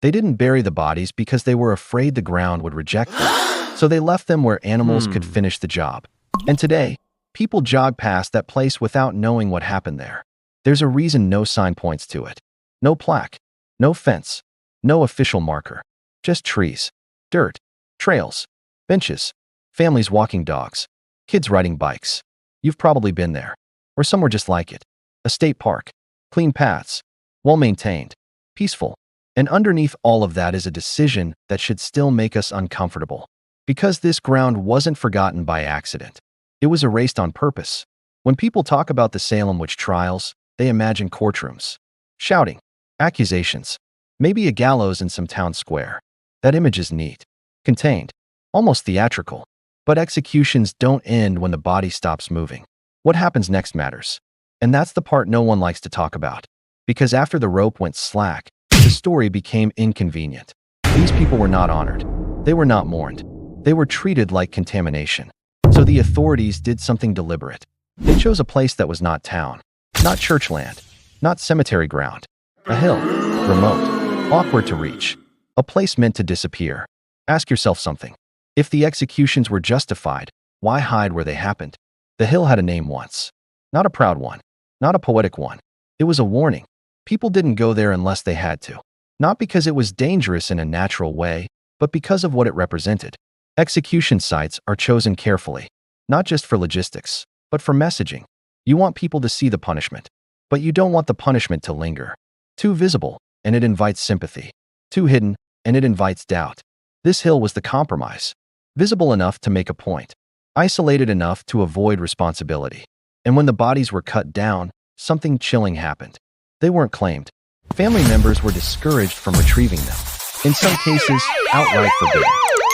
They didn't bury the bodies because they were afraid the ground would reject them, so they left them where animals could finish the job. And today, people jog past that place without knowing what happened there. There's a reason no sign points to it. No plaque, no fence, no official marker. Just trees, dirt, trails, benches, families walking dogs, kids riding bikes. You've probably been there, or somewhere just like it. A state park, clean paths, well-maintained, peaceful. And underneath all of that is a decision that should still make us uncomfortable. Because this ground wasn't forgotten by accident. It was erased on purpose. When people talk about the Salem witch trials, they imagine courtrooms, shouting, accusations, maybe a gallows in some town square. That image is neat, contained, almost theatrical. But executions don't end when the body stops moving. What happens next matters. And that's the part no one likes to talk about. Because after the rope went slack, the story became inconvenient. These people were not honored. They were not mourned. They were treated like contamination. So the authorities did something deliberate. They chose a place that was not town, not church land, not cemetery ground. A hill, remote, awkward to reach. A place meant to disappear. Ask yourself something. If the executions were justified, why hide where they happened? The hill had a name once. Not a proud one. Not a poetic one. It was a warning. People didn't go there unless they had to. Not because it was dangerous in a natural way, but because of what it represented. Execution sites are chosen carefully, not just for logistics, but for messaging. You want people to see the punishment, but you don't want the punishment to linger. Too visible, and it invites sympathy. Too hidden, and it invites doubt. This hill was the compromise. Visible enough to make a point. Isolated enough to avoid responsibility. And when the bodies were cut down, something chilling happened. They weren't claimed. Family members were discouraged from retrieving them. In some cases, outright forbidden.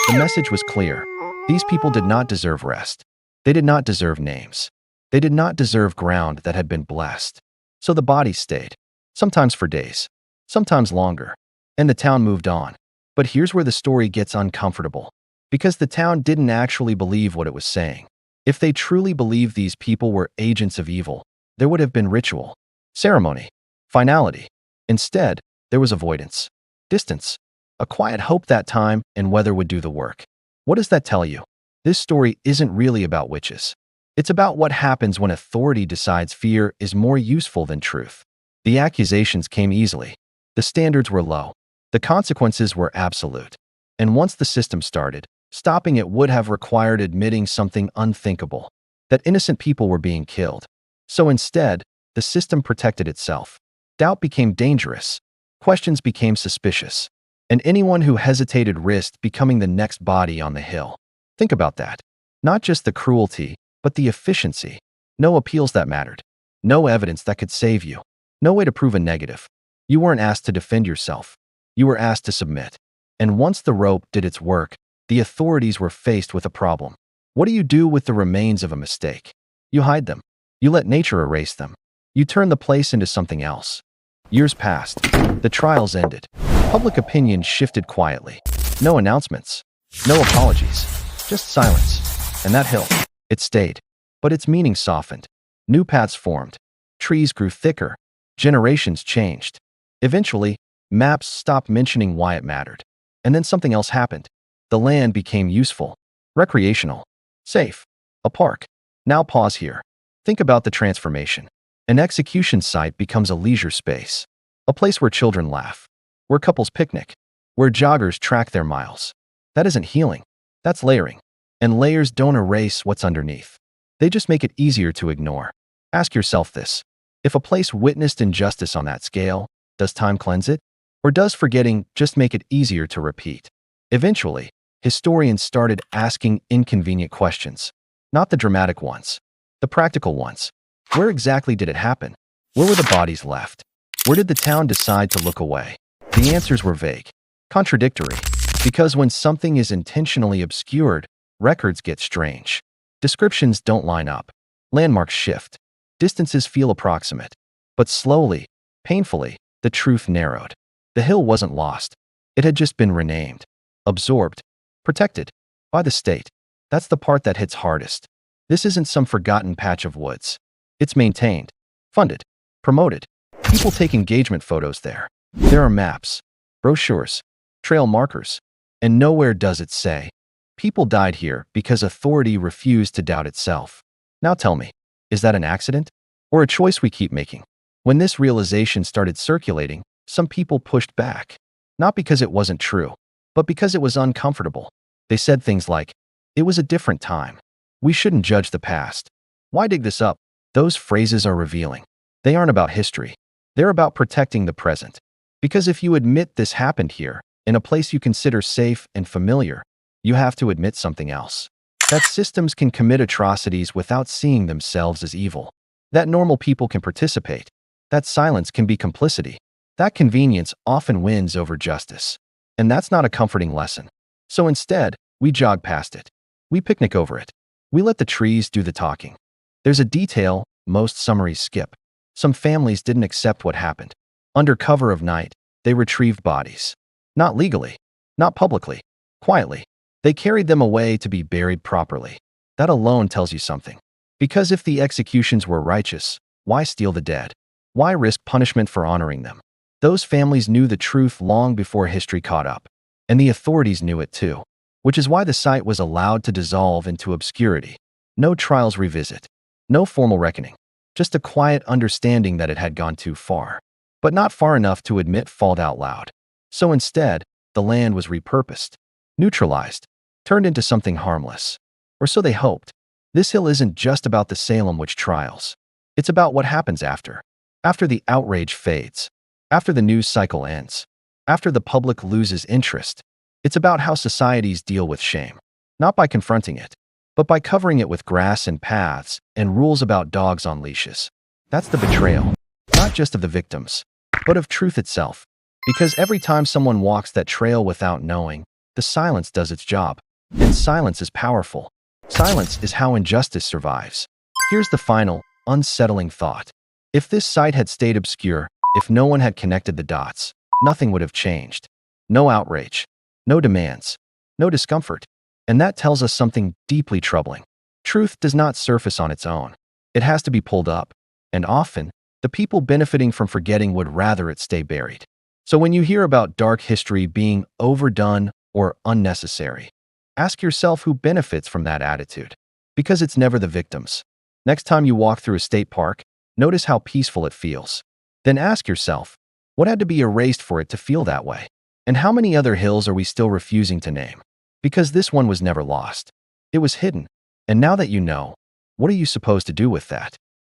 The message was clear. These people did not deserve rest. They did not deserve names. They did not deserve ground that had been blessed. So the bodies stayed. Sometimes for days. Sometimes longer. And the town moved on. But here's where the story gets uncomfortable. Because the town didn't actually believe what it was saying. If they truly believed these people were agents of evil, there would have been ritual, ceremony, finality. Instead, there was avoidance, distance, a quiet hope that time and weather would do the work. What does that tell you? This story isn't really about witches. It's about what happens when authority decides fear is more useful than truth. The accusations came easily. The standards were low. The consequences were absolute. And once the system started, stopping it would have required admitting something unthinkable, that innocent people were being killed. So instead, the system protected itself. Doubt became dangerous. Questions became suspicious. And anyone who hesitated risked becoming the next body on the hill. Think about that. Not just the cruelty, but the efficiency. No appeals that mattered. No evidence that could save you. No way to prove a negative. You weren't asked to defend yourself. You were asked to submit. And once the rope did its work, the authorities were faced with a problem. What do you do with the remains of a mistake? You hide them. You let nature erase them. You turn the place into something else. Years passed. The trials ended. Public opinion shifted quietly. No announcements. No apologies. Just silence. And that hill, it stayed. But its meaning softened. New paths formed. Trees grew thicker. Generations changed. Eventually, maps stopped mentioning why it mattered. And then something else happened. The land became useful, recreational, safe, a park. Now pause here. Think about the transformation. An execution site becomes a leisure space, a place where children laugh, where couples picnic, where joggers track their miles. That isn't healing. That's layering. And layers don't erase what's underneath. They just make it easier to ignore. Ask yourself this. If a place witnessed injustice on that scale, does time cleanse it? Or does forgetting just make it easier to repeat? Eventually, historians started asking inconvenient questions. Not the dramatic ones. The practical ones. Where exactly did it happen? Where were the bodies left? Where did the town decide to look away? The answers were vague, contradictory, because when something is intentionally obscured, records get strange. Descriptions don't line up. Landmarks shift. Distances feel approximate. But slowly, painfully, the truth narrowed. The hill wasn't lost. It had just been renamed, absorbed, protected by the state. That's the part that hits hardest. This isn't some forgotten patch of woods. It's maintained, funded, promoted. People take engagement photos there. There are maps, brochures, trail markers, and nowhere does it say, people died here because authority refused to doubt itself. Now tell me, is that an accident? Or a choice we keep making? When this realization started circulating, some people pushed back. Not because it wasn't true, but because it was uncomfortable. They said things like, it was a different time. We shouldn't judge the past. Why dig this up? Those phrases are revealing. They aren't about history. They're about protecting the present. Because if you admit this happened here, in a place you consider safe and familiar, you have to admit something else. That systems can commit atrocities without seeing themselves as evil. That normal people can participate. That silence can be complicity. That convenience often wins over justice. And that's not a comforting lesson. So instead, we jog past it. We picnic over it. We let the trees do the talking. There's a detail most summaries skip. Some families didn't accept what happened. Under cover of night, they retrieved bodies. Not legally, not publicly, quietly. They carried them away to be buried properly. That alone tells you something. Because if the executions were righteous, why steal the dead? Why risk punishment for honoring them? Those families knew the truth long before history caught up. And the authorities knew it too. Which is why the site was allowed to dissolve into obscurity. No trials revisit. No formal reckoning. Just a quiet understanding that it had gone too far. But not far enough to admit fault out loud. So instead, the land was repurposed, neutralized, turned into something harmless. Or so they hoped. This hill isn't just about the Salem witch trials. It's about what happens after. After the outrage fades. After the news cycle ends. After the public loses interest. It's about how societies deal with shame. Not by confronting it, but by covering it with grass and paths and rules about dogs on leashes. That's the betrayal. Not just of the victims, but of truth itself. Because every time someone walks that trail without knowing, the silence does its job. And silence is powerful. Silence is how injustice survives. Here's the final, unsettling thought. If this site had stayed obscure, if no one had connected the dots, nothing would have changed. No outrage, no demands, no discomfort. And that tells us something deeply troubling. Truth does not surface on its own. It has to be pulled up. And often, the people benefiting from forgetting would rather it stay buried. So when you hear about dark history being overdone or unnecessary, ask yourself who benefits from that attitude. Because it's never the victims. Next time you walk through a state park, notice how peaceful it feels. Then ask yourself, what had to be erased for it to feel that way? And how many other hills are we still refusing to name? Because this one was never lost. It was hidden. And now that you know, what are you supposed to do with that?